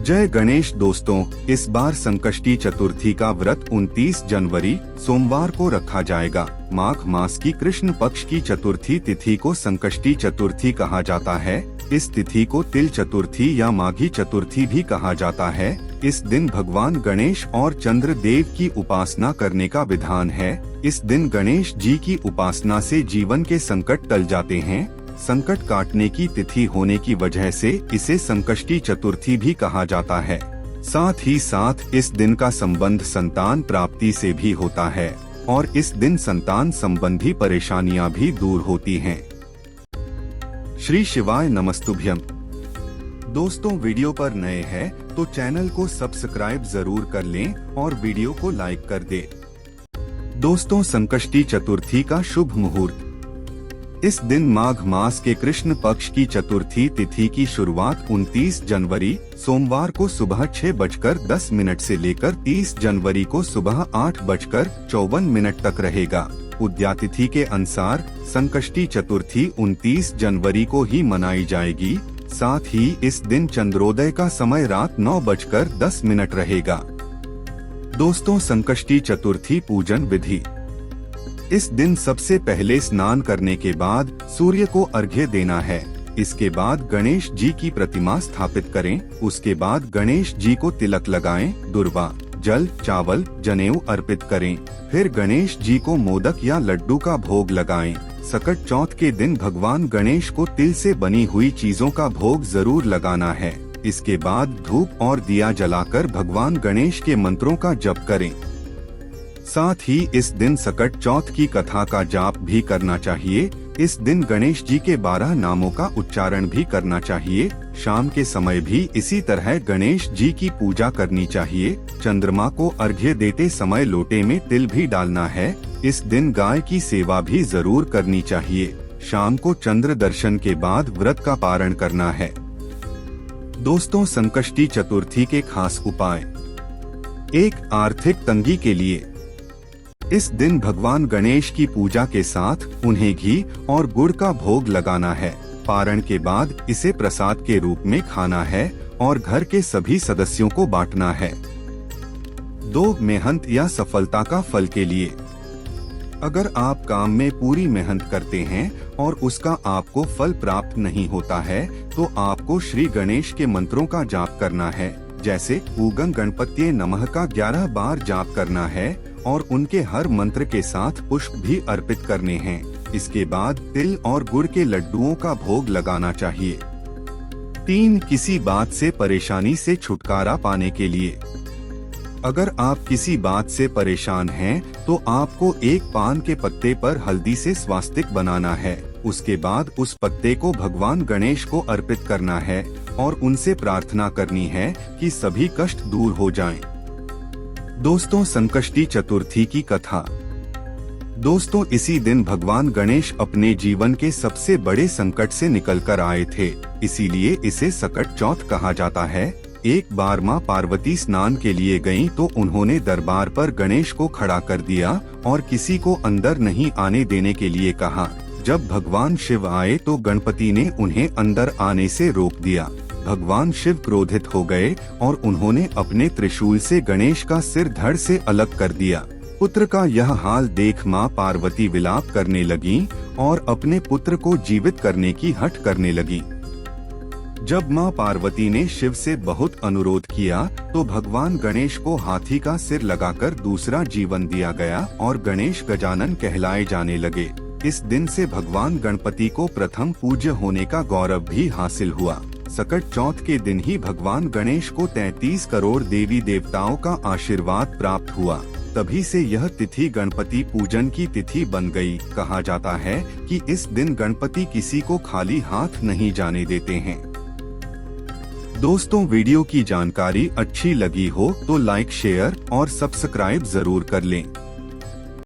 जय गणेश दोस्तों, इस बार संकष्टी चतुर्थी का व्रत 29 जनवरी सोमवार को रखा जाएगा। माघ मास की कृष्ण पक्ष की चतुर्थी तिथि को संकष्टी चतुर्थी कहा जाता है। इस तिथि को तिल चतुर्थी या माघी चतुर्थी भी कहा जाता है। इस दिन भगवान गणेश और चंद्र देव की उपासना करने का विधान है। इस दिन गणेश जी की उपासना से जीवन के संकट टल जाते हैं। संकट काटने की तिथि होने की वजह से इसे संकष्टी चतुर्थी भी कहा जाता है। साथ ही साथ इस दिन का संबंध संतान प्राप्ति से भी होता है और इस दिन संतान संबंधी परेशानियां भी दूर होती हैं। श्री शिवाय नमस्तुभ्यम। दोस्तों, वीडियो पर नए हैं तो चैनल को सब्सक्राइब जरूर कर लें और वीडियो को लाइक कर दें। दोस्तों, संकष्टी चतुर्थी का शुभ मुहूर्त। इस दिन माघ मास के कृष्ण पक्ष की चतुर्थी तिथि की शुरुआत 29 जनवरी सोमवार को सुबह 6:10 से लेकर 30 जनवरी को सुबह 8:54 तक रहेगा। उद्यातिथि के अनुसार संकष्टी चतुर्थी 29 जनवरी को ही मनाई जाएगी। साथ ही इस दिन चंद्रोदय का समय रात 9:10 रहेगा। दोस्तों, संकष्टी चतुर्थी पूजन विधि। इस दिन सबसे पहले स्नान करने के बाद सूर्य को अर्घ्य देना है। इसके बाद गणेश जी की प्रतिमा स्थापित करें। उसके बाद गणेश जी को तिलक लगाएं, दुर्वा, जल, चावल, जनेऊ अर्पित करें। फिर गणेश जी को मोदक या लड्डू का भोग लगाएं। सकट चौथ के दिन भगवान गणेश को तिल से बनी हुई चीजों का भोग जरूर लगाना है। इसके बाद धूप और दिया जलाकर भगवान गणेश के मंत्रों का जप करें। साथ ही इस दिन सकट चौथ की कथा का जाप भी करना चाहिए। इस दिन गणेश जी के 12 नामों का उच्चारण भी करना चाहिए। शाम के समय भी इसी तरह गणेश जी की पूजा करनी चाहिए। चंद्रमा को अर्घ्य देते समय लोटे में तिल भी डालना है। इस दिन गाय की सेवा भी जरूर करनी चाहिए। शाम को चंद्र दर्शन के बाद व्रत का पारण करना है। दोस्तों, संकष्टी चतुर्थी के खास उपाय। 1. आर्थिक तंगी के लिए इस दिन भगवान गणेश की पूजा के साथ उन्हें घी और गुड़ का भोग लगाना है। पारण के बाद इसे प्रसाद के रूप में खाना है और घर के सभी सदस्यों को बांटना है। 2. मेहनत या सफलता का फल के लिए। अगर आप काम में पूरी मेहनत करते हैं और उसका आपको फल प्राप्त नहीं होता है तो आपको श्री गणेश के मंत्रों का जाप करना है। जैसे ऊगं गणपत्ये नमः का 11 बार जाप करना है और उनके हर मंत्र के साथ पुष्प भी अर्पित करने हैं। इसके बाद तिल और गुड़ के लड्डुओं का भोग लगाना चाहिए। 3. किसी बात से परेशानी से छुटकारा पाने के लिए। अगर आप किसी बात से परेशान हैं, तो आपको एक पान के पत्ते पर हल्दी से स्वास्तिक बनाना है। उसके बाद उस पत्ते को भगवान गणेश को अर्पित करना है और उनसे प्रार्थना करनी है कि सभी कष्ट दूर हो जाएं। दोस्तों, संकष्टी चतुर्थी की कथा। दोस्तों, इसी दिन भगवान गणेश अपने जीवन के सबसे बड़े संकट से निकलकर आए थे, इसीलिए इसे सकट चौथ कहा जाता है। एक बार मां पार्वती स्नान के लिए गईं तो उन्होंने दरबार पर गणेश को खड़ा कर दिया और किसी को अंदर नहीं आने देने के लिए कहा। जब भगवान शिव आए तो गणपति ने उन्हें अंदर आने से रोक दिया। भगवान शिव क्रोधित हो गए और उन्होंने अपने त्रिशूल से गणेश का सिर धड़ से अलग कर दिया। पुत्र का यह हाल देख मां पार्वती विलाप करने लगीं और अपने पुत्र को जीवित करने की हठ करने लगीं। जब मां पार्वती ने शिव से बहुत अनुरोध किया तो भगवान गणेश को हाथी का सिर लगाकर दूसरा जीवन दिया गया और गणेश गजानन कहलाए जाने लगे। इस दिन से भगवान गणपति को प्रथम पूज्य होने का गौरव भी हासिल हुआ। सकट चौथ के दिन ही भगवान गणेश को 33 करोड़ देवी देवताओं का आशीर्वाद प्राप्त हुआ। तभी से यह तिथि गणपति पूजन की तिथि बन गई। कहा जाता है कि इस दिन गणपति किसी को खाली हाथ नहीं जाने देते हैं। दोस्तों, वीडियो की जानकारी अच्छी लगी हो तो लाइक, शेयर और सब्सक्राइब जरूर कर लें।